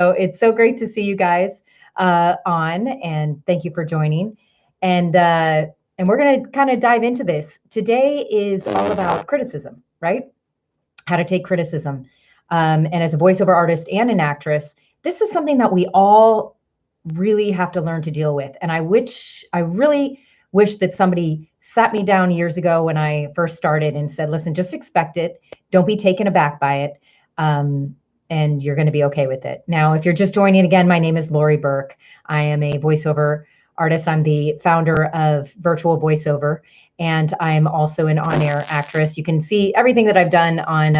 So it's so great to see you guys on, and thank you for joining. And we're going to kind of dive into this. Today is all about criticism, right? How to take criticism. And as a voiceover artist and an actress, this is something that we all really have to learn to deal with. And I really wish that somebody sat me down years ago when I first started and said, listen, just expect it. Don't be taken aback by it. And you're going to be okay with it. Now, if you're just joining again, my name is Laurie Burke. I am a voiceover artist. I'm the founder of Virtual Voiceover, and I'm also an on-air actress. You can see everything that I've done on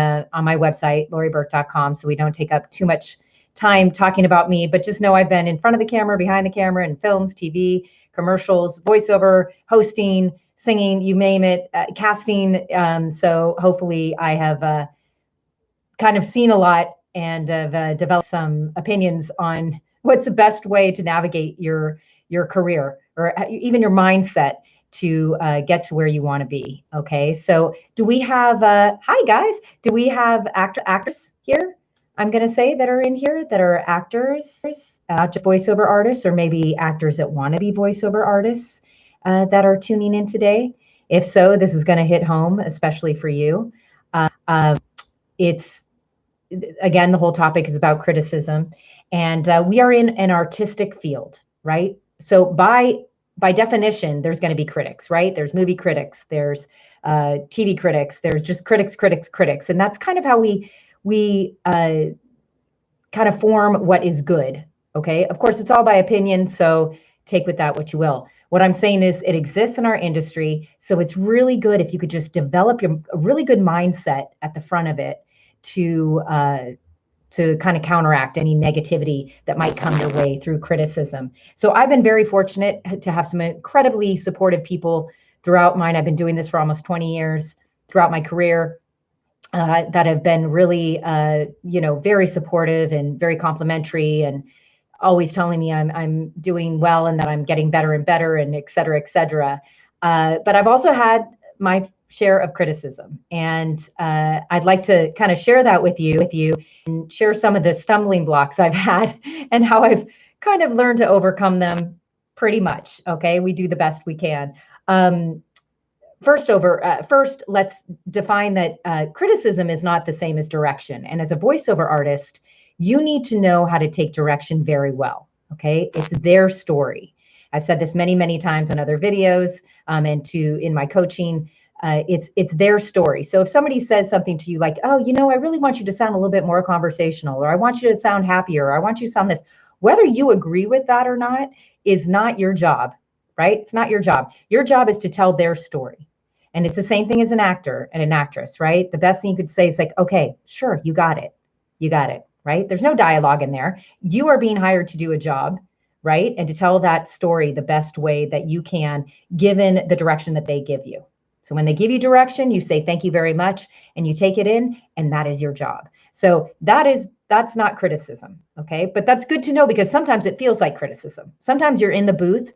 my website, laurieburke.com, so we don't take up too much time talking about me, but just know I've been in front of the camera, behind the camera, in films, TV, commercials, voiceover, hosting, singing, you name it, casting. So hopefully I have kind of seen a lot and have developed some opinions on what's the best way to navigate your career or even your mindset to get to where you want to be. Okay, so do we have, hi guys, do we have actors here? I'm going to say that are in here that are actors, not just voiceover artists, or maybe actors that want to be voiceover artists that are tuning in today. If so, this is going to hit home, especially for you. It's, again, the whole topic is about criticism, and we are in an artistic field, right? So by definition, there's going to be critics, right? There's movie critics, there's TV critics, there's just critics. And that's kind of how we kind of form what is good, okay? Of course, it's all by opinion, so take with that what you will. What I'm saying is it exists in our industry, so it's really good if you could just develop a really good mindset at the front of it to kind of counteract any negativity that might come your way through criticism. So I've been very fortunate to have some incredibly supportive people throughout mine. I've been doing this for almost 20 years throughout my career that have been really, very supportive and very complimentary and always telling me I'm doing well and that I'm getting better and better and et cetera, et cetera. But I've also had my share of criticism. And I'd like to kind of share that with you and share some of the stumbling blocks I've had and how I've kind of learned to overcome them pretty much. Okay, we do the best we can. First, let's define that criticism is not the same as direction. And as a voiceover artist, you need to know how to take direction very well. Okay, it's their story. I've said this many, many times in other videos and in my coaching. It's their story. So if somebody says something to you like, oh, I really want you to sound a little bit more conversational, or I want you to sound happier, or I want you to sound this, whether you agree with that or not is not your job, right? It's not your job. Your job is to tell their story. And it's the same thing as an actor and an actress, right? The best thing you could say is like, okay, sure, you got it. You got it, right? There's no dialogue in there. You are being hired to do a job, right? And to tell that story the best way that you can, given the direction that they give you. So when they give you direction, you say, thank you very much, and you take it in, and that is your job. So that's not criticism, okay? But that's good to know because sometimes it feels like criticism. Sometimes you're in the booth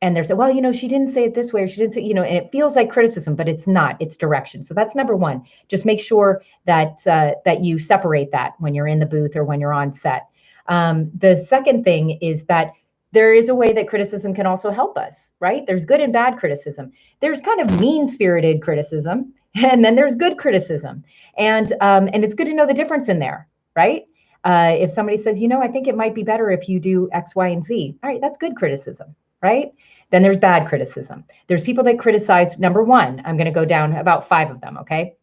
and they're saying, well, she didn't say it this way, or she didn't say, and it feels like criticism, but it's not, it's direction. So that's number one. Just make sure that that you separate that when you're in the booth or when you're on set. The second thing is that there is a way that criticism can also help us, right? There's good and bad criticism. There's kind of mean-spirited criticism, and then there's good criticism. And it's good to know the difference in there, right? If somebody says, I think it might be better if you do X, Y, and Z. All right, that's good criticism, right? Then there's bad criticism. There's people that criticize, number one, I'm going to go down about 5 of them, okay?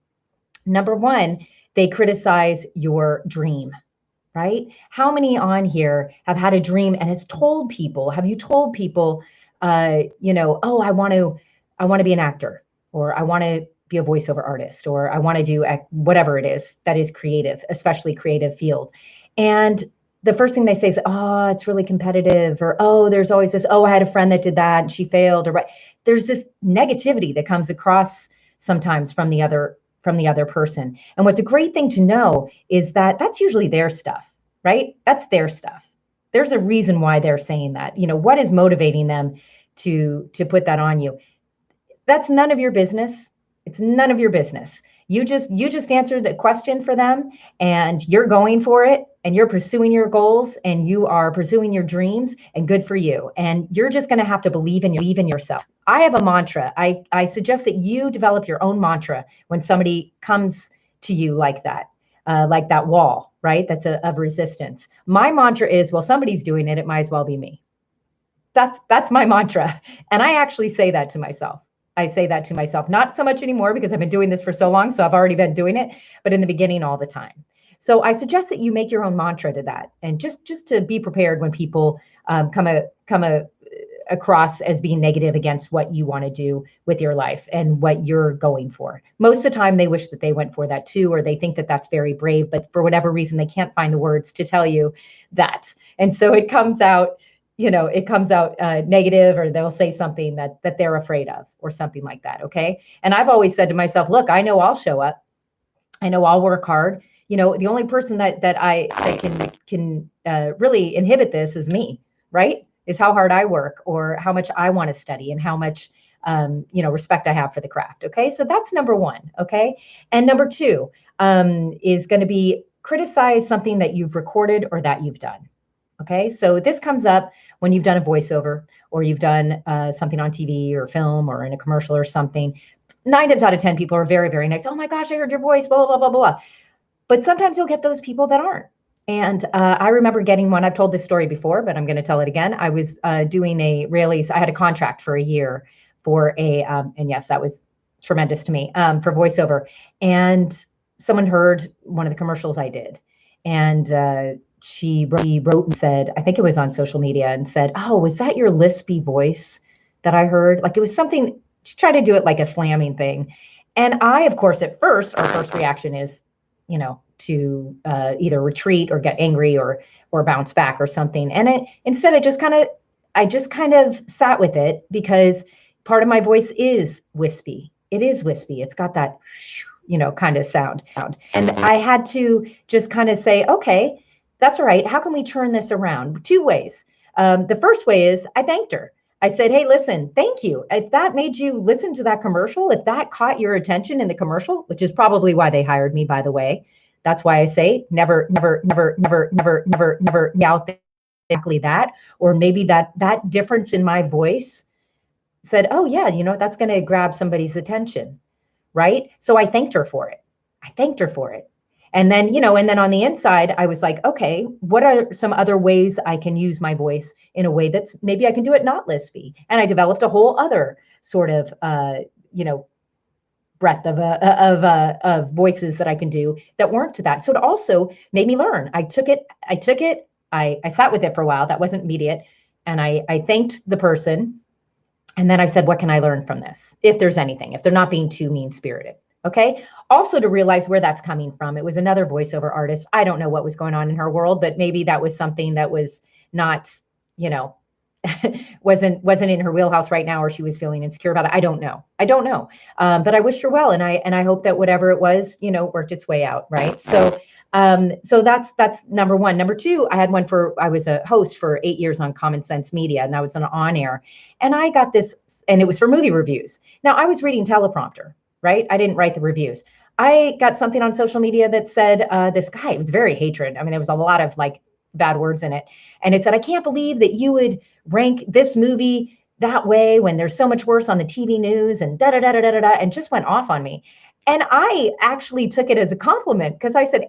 Number one, they criticize your dream. Right? How many on here have had a dream and have you told people, oh, I want to be an actor, or I want to be a voiceover artist, or I want to do whatever it is that is creative, especially creative field. And the first thing they say is, oh, it's really competitive, or, oh, there's always this, oh, I had a friend that did that and she failed, or right. There's this negativity that comes across sometimes from the other person. And what's a great thing to know is that that's usually their stuff, right? That's their stuff. There's a reason why they're saying that. What is motivating them to put that on you? That's none of your business. It's none of your business. You just answered the question for them and you're going for it and you're pursuing your goals and you are pursuing your dreams, and good for you. And you're just going to have to believe in yourself. I have a mantra. I suggest that you develop your own mantra when somebody comes to you like that wall, right? That's of resistance. My mantra is, well, somebody's doing it. It might as well be me. That's my mantra. And I actually say that to myself. I say that to myself, not so much anymore because I've been doing this for so long. So I've already been doing it, but in the beginning, all the time. So I suggest that you make your own mantra to that. And just to be prepared when people come across as being negative against what you want to do with your life and what you're going for. Most of the time, they wish that they went for that too, or they think that that's very brave, but for whatever reason, they can't find the words to tell you that. And so it comes out, negative, or they'll say something that they're afraid of or something like that. Okay. And I've always said to myself, look, I know I'll show up. I know I'll work hard. The only person that can really inhibit this is me, right? Is how hard I work or how much I want to study and how much, respect I have for the craft. Okay. So that's number one. Okay. And number two is going to be criticize something that you've recorded or that you've done. Okay. So this comes up when you've done a voiceover or you've done something on TV or film or in a commercial or something. 9 times out of 10 people are very, very nice. Oh my gosh, I heard your voice, blah, blah, blah, blah, blah. But sometimes you'll get those people that aren't. And I remember getting one. I've told this story before, but I'm going to tell it again. I was doing I had a contract for a year for and yes, that was tremendous to me, for voiceover. And someone heard one of the commercials I did. And she wrote and said, I think it was on social media, and said, oh, was that your lispy voice that I heard? Like it was something, she tried to do it like a slamming thing. And I, of course, our first reaction is, to either retreat or get angry or bounce back or something. And instead I just kind of sat with it, because part of my voice is wispy. It is wispy. It's got that, kind of sound. And I had to just kind of say, okay, that's all right. How can we turn this around? 2 ways. The first way is I thanked her. I said, hey, listen, thank you. If that made you listen to that commercial, if that caught your attention in the commercial, which is probably why they hired me, by the way. That's why I say never doubt exactly that. Or maybe that difference in my voice said, oh yeah, that's going to grab somebody's attention. Right. So I thanked her for it. And then, and then on the inside, I was like, okay, what are some other ways I can use my voice in a way that's maybe I can do it not lispy? And I developed a whole other sort of, breadth of voices that I can do that weren't to that. So it also made me learn. I took it. I sat with it for a while. That wasn't immediate. And I thanked the person. And then I said, what can I learn from this? If there's anything, if they're not being too mean-spirited. Okay. Also to realize where that's coming from. It was another voiceover artist. I don't know what was going on in her world, but maybe that was something that was not, wasn't in her wheelhouse right now, or she was feeling insecure about it. I don't know. But I wished her well. And I hope that whatever it was, worked its way out. Right. So that's number one. Number two, I was a host for 8 years on Common Sense Media, and that was on air. And I got this, and it was for movie reviews. Now I was reading teleprompter. Right? I didn't write the reviews. I got something on social media that said, this guy, it was very hatred. I mean, there was a lot of like bad words in it. And it said, I can't believe that you would rank this movie that way when there's so much worse on the TV news, and and just went off on me. And I actually took it as a compliment, because I said,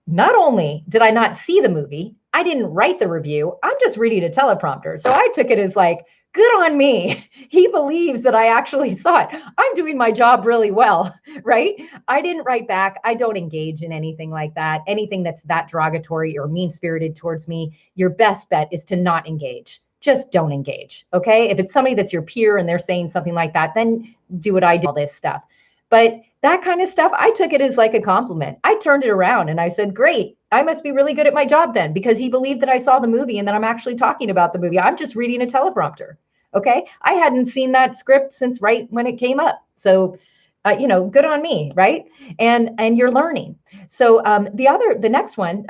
not only did I not see the movie, I didn't write the review. I'm just reading a teleprompter. So I took it as like, good on me. He believes that I actually saw it. I'm doing my job really well, right? I didn't write back. I don't engage in anything like that. Anything that's that derogatory or mean-spirited towards me, your best bet is to not engage. Just don't engage, okay? If it's somebody that's your peer and they're saying something like that, then do what I do, all this stuff. But that kind of stuff, I took it as like a compliment. I turned it around and I said, great, I must be really good at my job then, because he believed that I saw the movie and that I'm actually talking about the movie. I'm just reading a teleprompter. Okay. I hadn't seen that script since right when it came up. So, good on me. Right. And you're learning. So the next one,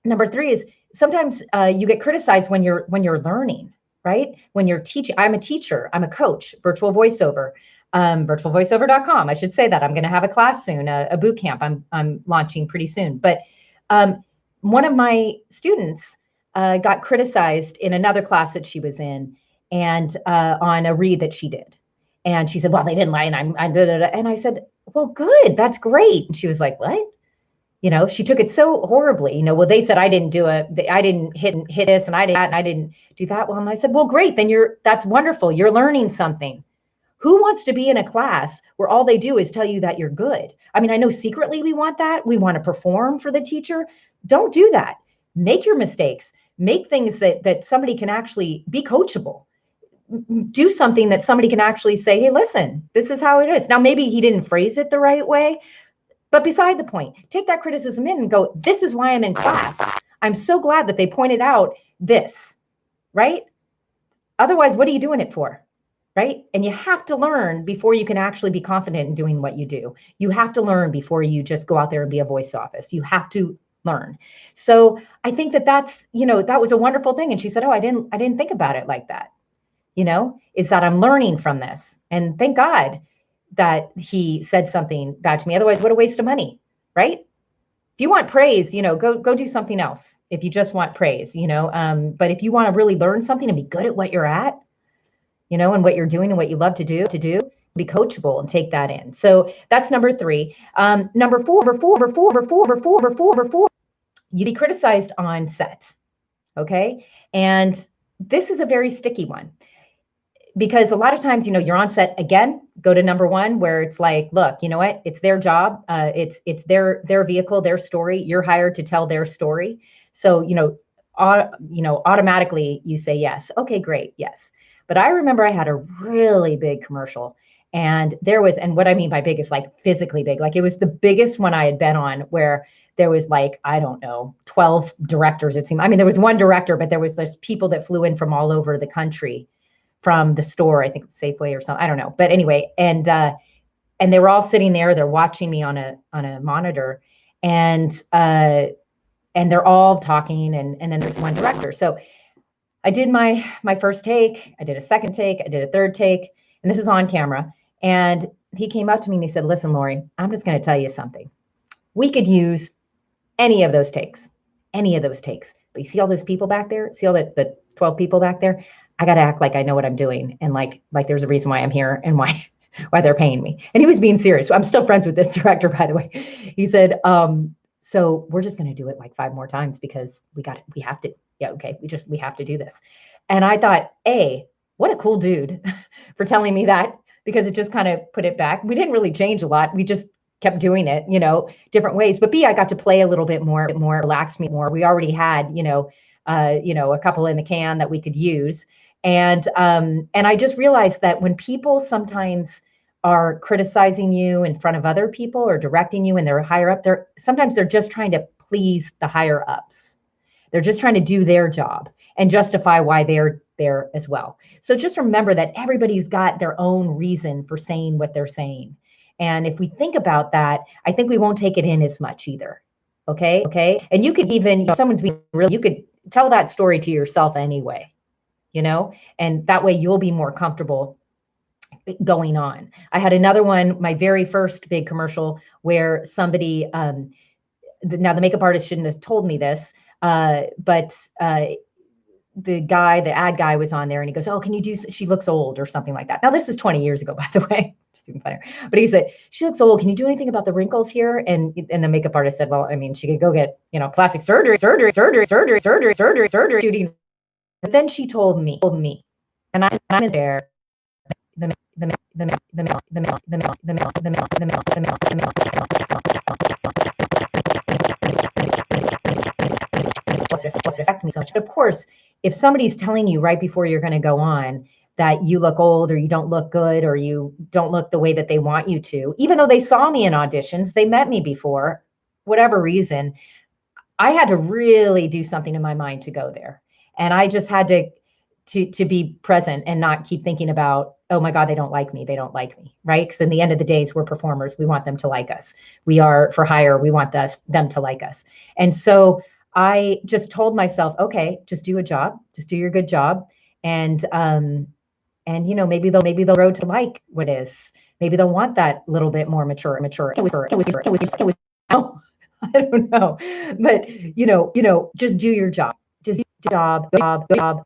number 3 is sometimes you get criticized when you're learning, right? When you're teaching. I'm a teacher. I'm a coach, virtual voiceover. Virtualvoiceover.com. I should say that I'm going to have a class soon, a boot camp I'm launching pretty soon. But one of my students got criticized in another class that she was in, and on a read that she did. And she said, well, they didn't lie. And and I said, well, good, that's great. And she was like, what? She took it so horribly. Well, they said I didn't do it. I didn't hit this, and I didn't, do that. Well, and I said, well, great. Then that's wonderful. You're learning something. Who wants to be in a class where all they do is tell you that you're good? I mean, I know secretly we want that. We want to perform for the teacher. Don't do that. Make your mistakes. Make things that somebody can actually be coachable. Do something that somebody can actually say, hey, listen, this is how it is. Now, maybe he didn't phrase it the right way, but beside the point, take that criticism in and go, this is why I'm in class. I'm so glad that they pointed out this, right? Otherwise, what are you doing it for? Right? And you have to learn before you can actually be confident in doing what you do. You have to learn before you just go out there and be a voice office. You have to learn. So I think that's, that was a wonderful thing. And she said, oh, I didn't think about it like that. Is that I'm learning from this. And thank God that he said something bad to me. Otherwise, what a waste of money, right? If you want praise, go do something else. If you just want praise, but if you want to really learn something and be good at what you're at, and what you're doing and what you love to do, be coachable and take that in. So that's number 3. Number four, you be criticized on set. Okay. And this is a very sticky one, because a lot of times, you're on set again, go to number 1, where it's like, look, you know what? It's their job. It's their vehicle, their story. You're hired to tell their story. So, automatically you say yes. Okay, great. Yes. But I remember I had a really big commercial, and and what I mean by big is like physically big. Like it was the biggest one I had been on, where there was like, I don't know, 12 directors, it seemed. I mean, there was one director, but there's people that flew in from all over the country from the store, I think it was Safeway or something, I don't know. But anyway, and they were all sitting there, they're watching me on a monitor, and they're all talking, and then there's one director. So I did my first take, I did a second take, I did a third take, and this is on camera. And he came up to me and he said, listen, Laurie, I'm just going to tell you something. We could use any of those takes. But you see all those people back there? See all the 12 people back there? I got to act like I know what I'm doing. And like there's a reason why I'm here and why they're paying me. And he was being serious. I'm still friends with this director, by the way. He said, so we're just going to do it like 5 more times because we have to. Yeah, okay, we have to do this. And I thought, what a cool dude for telling me that, because it just kind of put it back. We didn't really change a lot. We just kept doing it, different ways. But B, I got to play a little bit more, relaxed me more. We already had, a couple in the can that we could use. And I just realized that when people sometimes are criticizing you in front of other people or directing you and they're higher up, sometimes they're just trying to please the higher ups. They're just trying to do their job and justify why they're there as well. So just remember that everybody's got their own reason for saying what they're saying. And if we think about that, I think we won't take it in as much either. Okay. And you could even, someone's being real, you could tell that story to yourself anyway, and that way you'll be more comfortable going on. I had another one, my very first big commercial, where somebody, now the makeup artist shouldn't have told me this, but the ad guy was on there, and he goes, oh, can you do, she looks old or something like that. Now this is 20 years ago, by the way, just even funnier. But he said, she looks old. Can you do anything about the wrinkles here? And the makeup artist said, well, I mean, she could go get, plastic surgery, shooting. But then she told me, and I'm in there, affect me so much. But of course, if somebody's telling you right before you're going to go on that you look old, or you don't look good, or you don't look the way that they want you to, even though they saw me in auditions, they met me before, whatever reason, I had to really do something in my mind to go there. And I just had to be present and not keep thinking about, oh my God, they don't like me, right? Because in the end of the day, we're performers. We want them to like us. We are for hire. We want them to like us. And so I just told myself, okay, just do a job, just do your good job. And maybe they'll grow to like what is. Maybe they'll want that little bit more mature. I don't know, but just do your job. Just do your job.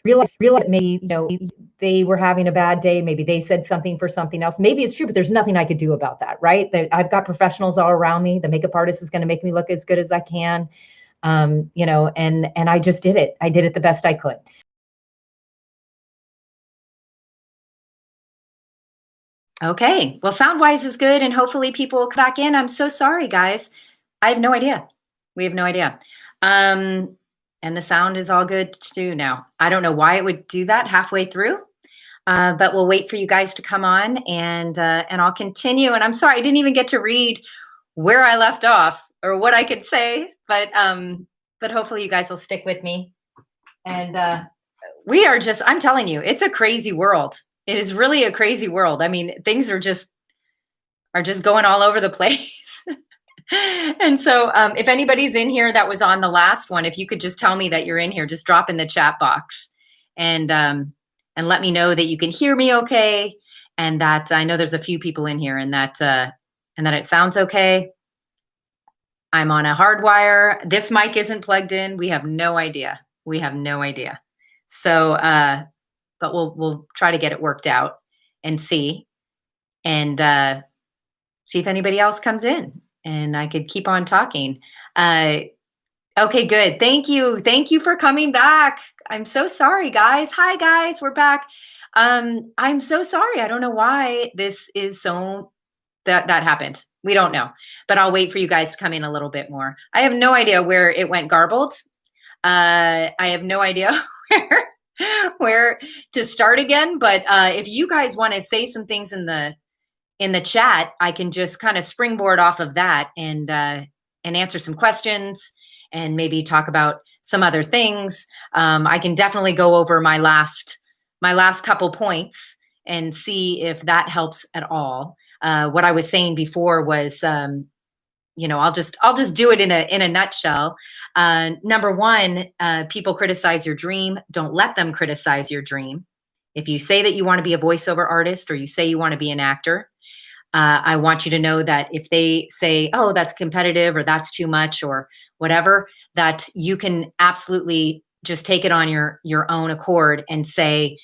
Realize maybe they were having a bad day. Maybe they said something for something else. Maybe it's true, but there's nothing I could do about that, right? I've got professionals all around me. The makeup artist is going to make me look as good as I can, and I just did it. I did it the best I could. Okay, well, Soundwise is good, and hopefully people will come back in. I'm so sorry, guys. I have no idea. We have no idea. And the sound is all good too now. I don't know why it would do that halfway through, but we'll wait for you guys to come on, and I'll continue. And I'm sorry I didn't even get to read where I left off or what I could say, but hopefully you guys will stick with me. And we are I'm telling you, it's a crazy world. It is really a crazy world. I mean, things are just going all over the place. And so if anybody's in here that was on the last one, if you could just tell me that you're in here, just drop in the chat box and let me know that you can hear me okay. And that I know there's a few people in here, and that it sounds okay. I'm on a hard wire. This mic isn't plugged in. We have no idea. So, but we'll try to get it worked out and see if anybody else comes in, and I could keep on talking. Okay, good. Thank you for coming back. I'm so sorry, guys. Hi, guys. We're back. I'm so sorry. I don't know why this is so that happened. We don't know, but I'll wait for you guys to come in a little bit more. I have no idea where it went garbled. I have no idea where to start again, but if you guys want to say some things in the chat, I can just kind of springboard off of that and answer some questions and maybe talk about some other things. I can definitely go over my last couple points and see if that helps at all. What I was saying before was, I'll just do it in a nutshell. Number one, people criticize your dream. Don't let them criticize your dream. If you say that you want to be a voiceover artist, or you say you want to be an actor, I want you to know that if they say, oh, that's competitive, or that's too much, or whatever, that you can absolutely just take it on your own accord and say,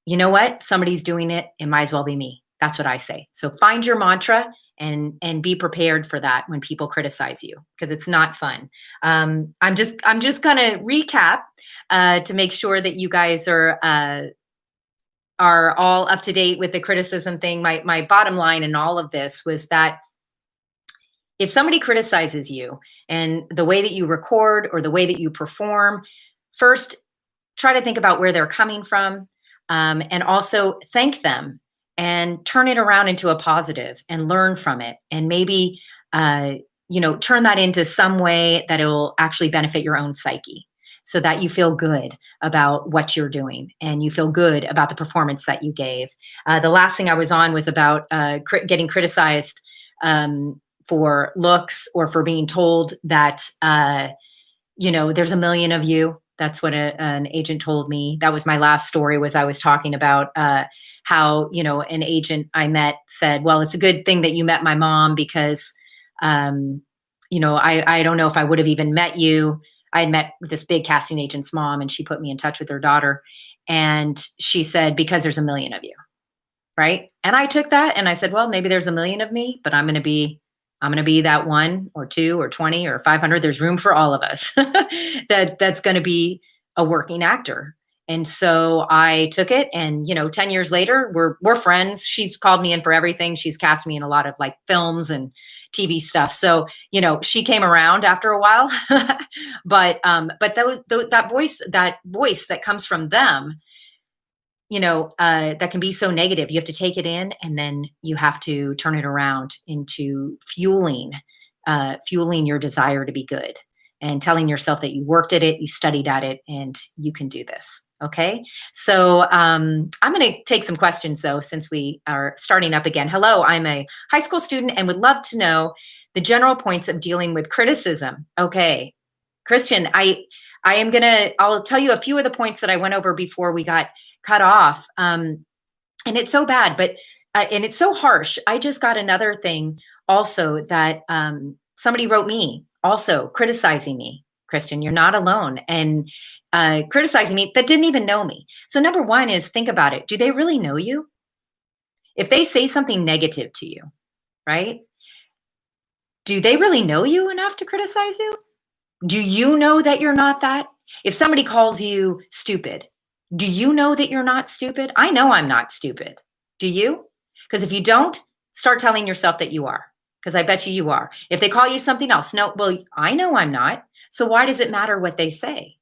you know what, somebody's doing it. It might as well be me. That's what I say. So find your mantra and be prepared for that when people criticize you, because it's not fun. I'm just going to recap to make sure that you guys are all up to date with the criticism thing. My bottom line in all of this was that if somebody criticizes you and the way that you record or the way that you perform, first try to think about where they're coming from, and also thank them and turn it around into a positive and learn from it. And maybe, turn that into some way that it will actually benefit your own psyche, so that you feel good about what you're doing and you feel good about the performance that you gave. The last thing I was on was about getting criticized for looks, or for being told that, there's a million of you. That's what an agent told me. That was my last story. Was I was talking about how an agent I met said, well, it's a good thing that you met my mom, because I don't know if I would have even met you. I had met this big casting agent's mom, and she put me in touch with her daughter, and she said, because there's a million of you, right? And I took that and I said, well, maybe there's a million of me, but I'm going to be that 1 or 2 or 20 or 500. There's room for all of us that's going to be a working actor. And so I took it, and 10 years later, we're friends. She's called me in for everything. She's cast me in a lot of like films and TV stuff. So she came around after a while, but that voice that comes from them, that can be so negative. You have to take it in, and then you have to turn it around into fueling your desire to be good, and telling yourself that you worked at it, you studied at it, and you can do this. Okay. So I'm going to take some questions though, since we are starting up again. Hello, I'm a high school student and would love to know the general points of dealing with criticism. Okay. Christian, I'll tell you a few of the points that I went over before we got cut off. And it's so bad, but and it's so harsh. I just got another thing also that somebody wrote me also criticizing me. Kristen, you're not alone. And criticizing me that didn't even know me. So number one is think about it. Do they really know you? If they say something negative to you, right? Do they really know you enough to criticize you? Do you know that you're not that? If somebody calls you stupid, do you know that you're not stupid? I know I'm not stupid. Do you? Because if you don't, start telling yourself that you are. Because I bet you are. If they call you something else, no, well, I know I'm not. So why does it matter what they say?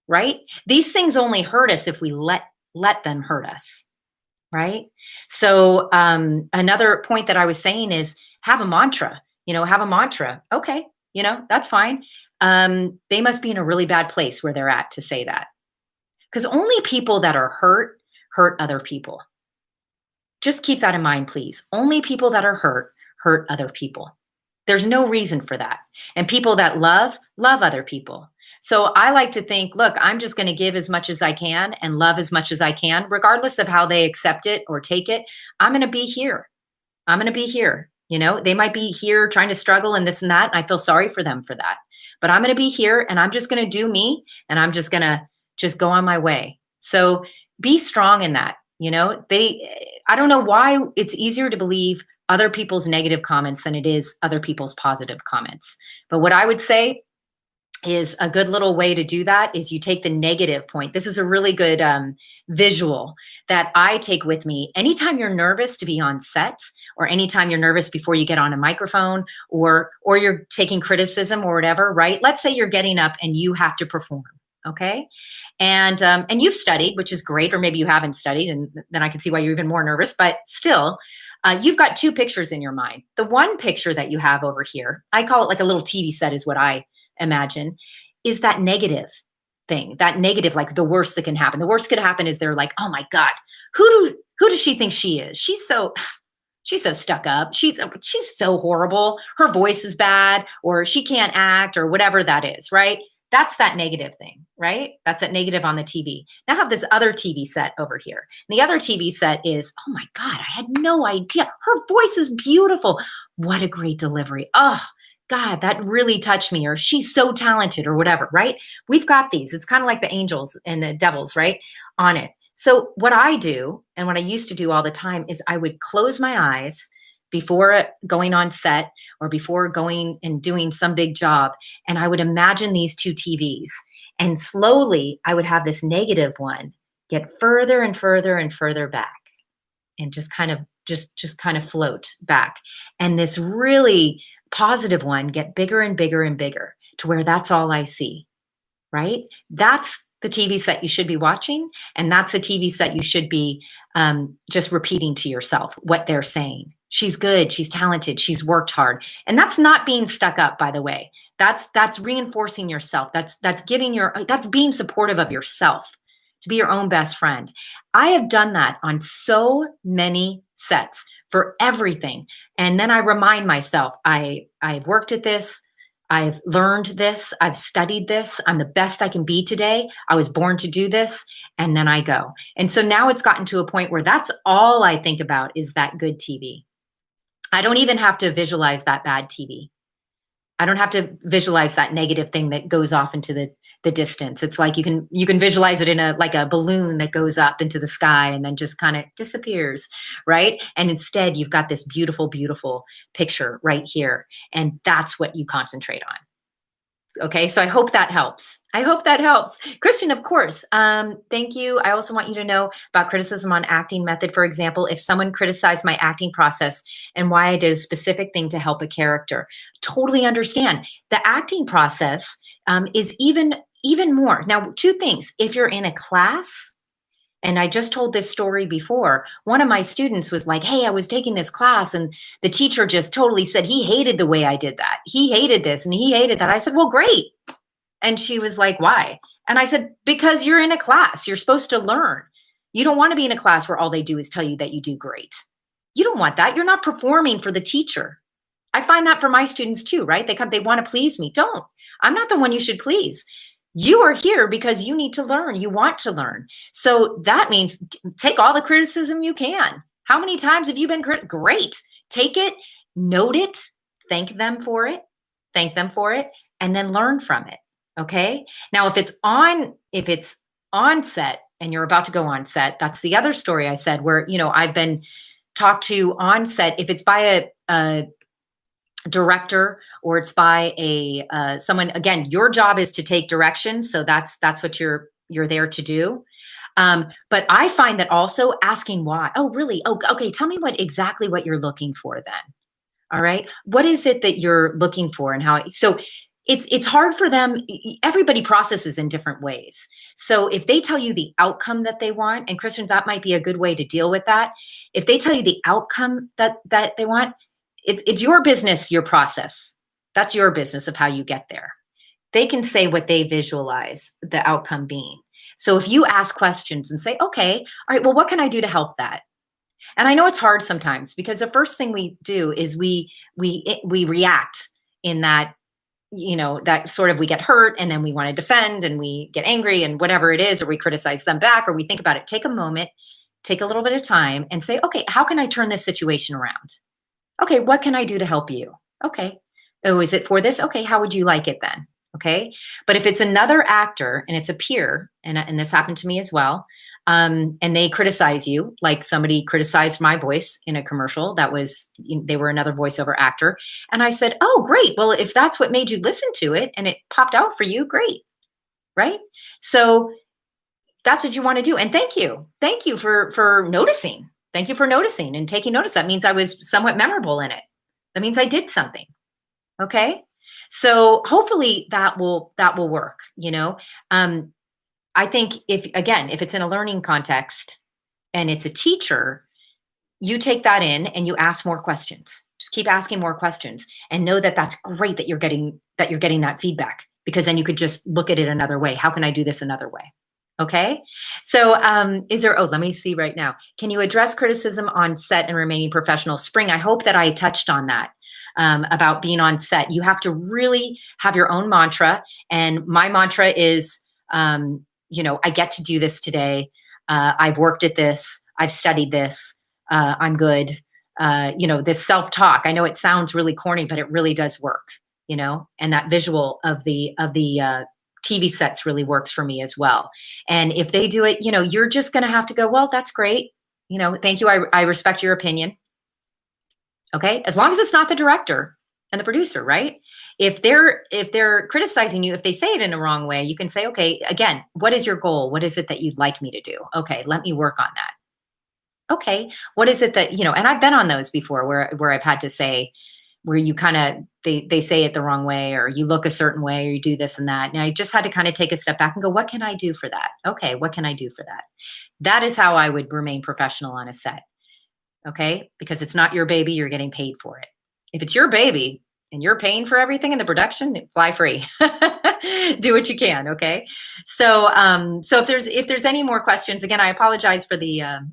Right? These things only hurt us if we let them hurt us. Right? So another point that I was saying is have a mantra. Have a mantra. Okay, that's fine. They must be in a really bad place where they're at to say that. Because only people that are hurt other people. Just keep that in mind, please. Only people that are hurt other people. There's no reason for that. And people that love other people. So I like to think, look, I'm just going to give as much as I can and love as much as I can, regardless of how they accept it or take it. I'm going to be here. I'm going to be here. They might be here trying to struggle and this and that. And I feel sorry for them for that. But I'm going to be here and I'm just going to do me and I'm just going to just go on my way. So be strong in that. I don't know why it's easier to believe other people's negative comments than it is other people's positive comments. But what I would say is a good little way to do that is you take the negative point. This is a really good visual that I take with me. Anytime you're nervous to be on set or anytime you're nervous before you get on a microphone or you're taking criticism or whatever, right? Let's say you're getting up and you have to perform. Okay. And you've studied, which is great, or maybe you haven't studied, and then I can see why you're even more nervous, but still, you've got two pictures in your mind. The one picture that you have over here, I call it like a little TV set is what I imagine, is that negative thing, that negative, like the worst that can happen. The worst could happen is they're like, oh my God, who does she think she is? She's so stuck up. She's so horrible. Her voice is bad, or she can't act, or whatever that is, right? That's that negative thing, right? That's that negative on the TV. Now I have this other TV set over here. And the other TV set is, oh my God, I had no idea. Her voice is beautiful. What a great delivery. Oh, God, that really touched me, or she's so talented, or whatever, right? We've got these. It's kind of like the angels and the devils, right? On it. So what I do, and what I used to do all the time, is I would close my eyes before going on set or before going and doing some big job. And I would imagine these two TVs. And slowly I would have this negative one get further and further and further back and just kind of float back. And this really positive one get bigger and bigger and bigger to where that's all I see, right? That's the TV set you should be watching. And that's a TV set you should be just repeating to yourself what they're saying. She's good. She's talented. She's worked hard. And that's not being stuck up, by the way. That's reinforcing yourself. That's being supportive of yourself, to be your own best friend. I have done that on so many sets for everything. And then I remind myself, I've worked at this. I've learned this. I've studied this. I'm the best I can be today. I was born to do this. And then I go. And so now it's gotten to a point where that's all I think about is that good TV. I don't even have to visualize that bad TV. I don't have to visualize that negative thing that goes off into the distance. It's like you can visualize it in like a balloon that goes up into the sky and then just kind of disappears, right? And instead you've got this beautiful, beautiful picture right here. And that's what you concentrate on. Okay, so I hope that helps. Christian, of course. Thank you. I also want you to know about criticism on acting method. For example, if someone criticized my acting process and why I did a specific thing to help a character, totally understand. The acting process is even more. Now, two things. If you're in a class, and I just told this story before, one of my students was like, hey, I was taking this class and the teacher just totally said he hated the way I did that. He hated this and he hated that. I said, well, great. And she was like, why? And I said, because you're in a class. You're supposed to learn. You don't want to be in a class where all they do is tell you that you do great. You don't want that. You're not performing for the teacher. I find that for my students too, right? They want to please me. Don't. I'm not the one you should please. You are here because you need to learn. You want to learn. So that means take all the criticism you can. How many times have you been great? Take it, note it, thank them for it, thank them for it, and then learn from it. Okay. Now, if it's on set and you're about to go on set, that's the other story I said where, I've been talked to on set. If it's by a director or it's by a someone, again, your job is to take direction. So that's what you're there to do. But I find that also asking why. Oh, really? Oh, okay. Tell me exactly what you're looking for then. All right. What is it that you're looking for and how? So it's hard for them. Everybody processes in different ways. So if they tell you the outcome that they want, and Christian, that might be a good way to deal with that. If they tell you the outcome that they want, it's your business, your process. That's your business of how you get there. They can say what they visualize the outcome being. So if you ask questions and say, okay, all right, well, what can I do to help that? And I know it's hard sometimes because the first thing we do is we react in that, that sort of we get hurt and then we want to defend and we get angry and whatever it is, or we criticize them back or we think about it. Take a moment, take a little bit of time and say, okay, how can I turn this situation around? Okay, what can I do to help you? Okay. Oh, is it for this? Okay, how would you like it then? Okay. But if it's another actor and it's a peer, and this happened to me as well, and they criticize you, like somebody criticized my voice in a commercial they were another voiceover actor. And I said, oh, great. Well, if that's what made you listen to it and it popped out for you, great. Right. So that's what you want to do. And thank you. Thank you for noticing. Thank you for noticing and taking notice. That means I was somewhat memorable in it. That means I did something. Okay. So hopefully that will work. I think if it's in a learning context and it's a teacher, you take that in and you ask more questions. Just keep asking more questions and know that that's great that you're getting that feedback, because then you could just look at it another way. How can I do this another way? Okay. So let me see right now. Can you address criticism on set and remaining professional? Spring, I hope that I touched on that about being on set. You have to really have your own mantra. And my mantra is, I get to do this today. I've worked at this. I've studied this. I'm good. This self-talk. I know it sounds really corny, but it really does work, and that visual of the TV sets really works for me as well. And if they do it, you're just going to have to go, well, that's great. Thank you. I respect your opinion. Okay. As long as it's not the director and the producer, right? If they're criticizing you, if they say it in a wrong way, you can say, okay, again, what is your goal? What is it that you'd like me to do? Okay. Let me work on that. Okay. What is it that, and I've been on those before where I've had to say, where you kind of, they say it the wrong way, or you look a certain way, or you do this and that. And I just had to kind of take a step back and go, what can I do for that? Okay. What can I do for that? That is how I would remain professional on a set. Okay. Because it's not your baby. You're getting paid for it. If it's your baby and you're paying for everything in the production, fly free, do what you can. Okay. So, so if there's any more questions, again, I apologize for the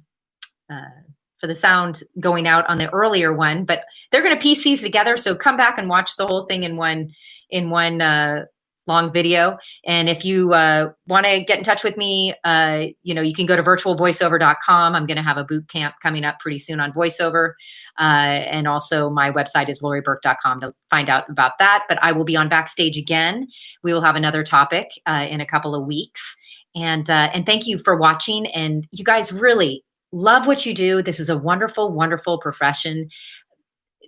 sound going out on the earlier one, but they're going to piece these together. So come back and watch the whole thing in one long video. And if you want to get in touch with me, you can go to virtualvoiceover.com. I'm going to have a boot camp coming up pretty soon on voiceover. And also my website is laurieburke.com to find out about that. But I will be on Backstage again. We will have another topic in a couple of weeks. And thank you for watching. And you guys really love what you do. This is a wonderful, wonderful profession.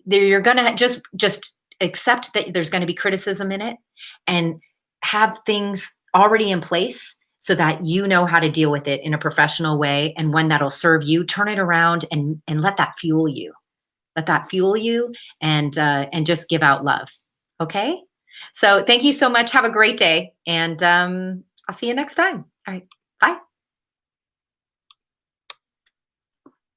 You're going to just accept that there's going to be criticism in it and have things already in place so that you know how to deal with it in a professional way. And when that'll serve you, turn it around and let that fuel you. Let that fuel you and just give out love. Okay. So thank you so much. Have a great day. And I'll see you next time. All right.